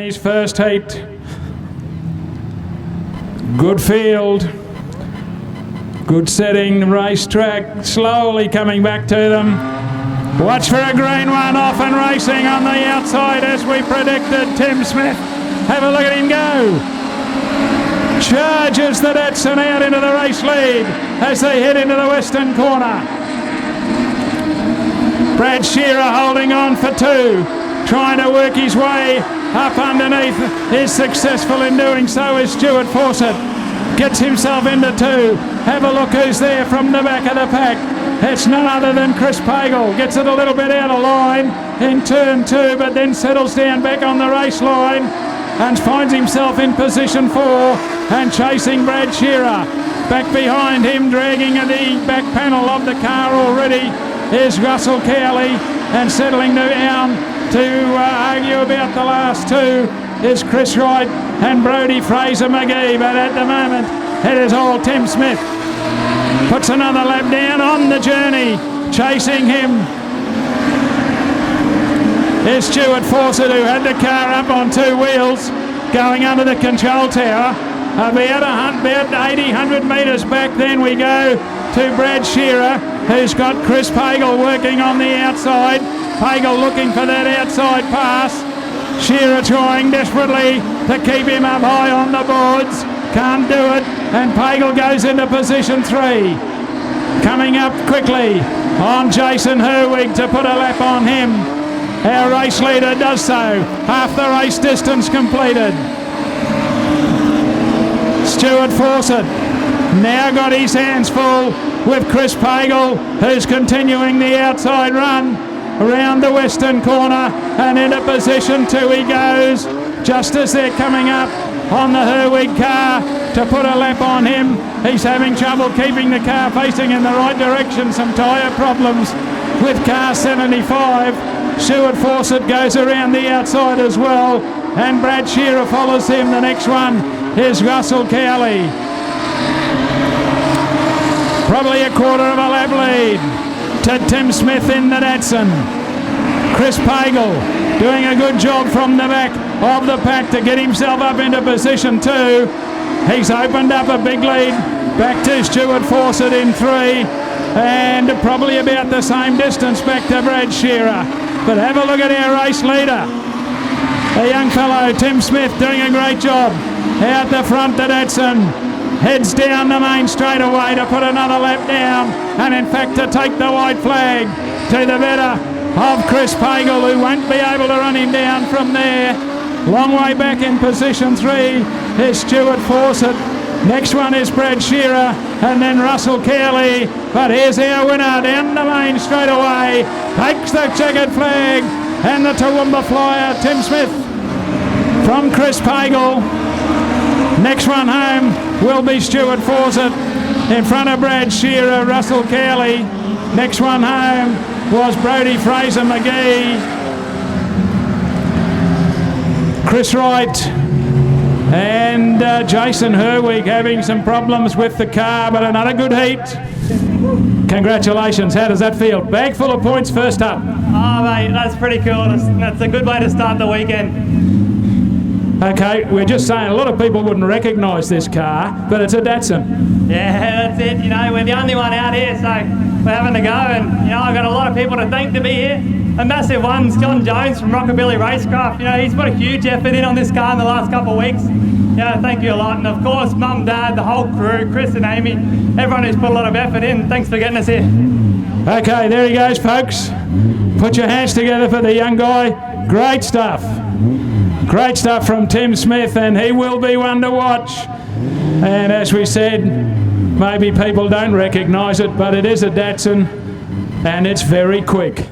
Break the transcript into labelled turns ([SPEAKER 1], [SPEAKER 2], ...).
[SPEAKER 1] his first heat. Good field. Good setting, racetrack, slowly coming back to them. Watch for a green one, off and racing on the outside as we predicted. Tim Smith, have a look at him go. Charges the Datsun out into the race lead as they head into the western corner. Brad Shearer holding on for two, trying to work his way up underneath. Is successful in doing so is Stuart Fawcett. Gets himself into two. Have a look who's there from the back of the pack. It's none other than Chris Pagel. Gets it a little bit out of line in turn two, but then settles down back on the race line and finds himself in position four and chasing Brad Shearer. Back behind him, dragging the back panel of the car already, is Russell Cowley, and settling down to argue about the last two is Chris Wright and Brodie Fraser-McGee, but at the moment it is all Tim Smith. Puts another lap down on the journey. Chasing him is Stuart Fawcett, who had the car up on two wheels going under the control tower. About 100 metres back, then we go to Brad Shearer, who's got Chris Pagel working on the outside. Pagel looking for that outside pass. Shearer trying desperately to keep him up high on the boards. Can't do it, and Pagel goes into position three. Coming up quickly on Jason Herwig to put a lap on him. Our race leader does so. Half the race distance completed. Stuart Fawcett now got his hands full with Chris Pagel, who's continuing the outside run around the western corner, and into position two he goes, just as they're coming up on the Herwig car to put a lap on him. He's having trouble keeping the car facing in the right direction. Some tyre problems with car 75. Stuart Fawcett goes around the outside as well, and Brad Shearer follows him. The next one is Russell Cowley. Probably a quarter of a lap lead to Tim Smith in the Datsun. Chris Pagel doing a good job from the back of the pack to get himself up into position two. He's opened up a big lead back to Stuart Fawcett in three, and probably about the same distance back to Brad Shearer. But have a look at our race leader, a young fellow, Tim Smith, doing a great job out the front. The Datsun heads down the main straightaway to put another lap down, and in fact to take the white flag to the better of Chris Pagel, who won't be able to run him down from there. Long way back in position three is Stuart Fawcett. Next one is Brad Shearer, and then Russell Cowley. But here's our winner down the main straightaway. Takes the checkered flag, and the Toowoomba flyer, Tim Smith, from Chris Pagel. Next one home will be Stuart Fawcett in front of Brad Shearer, Russell Cowley. Next one home was Brodie Fraser-McGee, Chris Wright, and Jason Herwig having some problems with the car, but another good heat. Congratulations. How does that feel? Bag full of points first up.
[SPEAKER 2] Oh mate, that's pretty cool. That's a good way to start the weekend.
[SPEAKER 1] Okay, we're just saying a lot of people wouldn't recognise this car, but it's a Datsun.
[SPEAKER 2] Yeah, that's it. You know, we're the only one out here, so we're having to go, and you know, I've got a lot of people to thank to be here. A massive one's John Jones from Rockabilly Racecraft. You know, he's put a huge effort in on this car in the last couple of weeks. Yeah, thank you a lot. And of course, Mum, Dad, the whole crew, Chris and Amy, everyone who's put a lot of effort in. Thanks for getting us here.
[SPEAKER 1] Okay, there he goes, folks. Put your hands together for the young guy. Great stuff. Great stuff from Tim Smith, and he will be one to watch. And as we said, maybe people don't recognise it, but it is a Datsun, and it's very quick.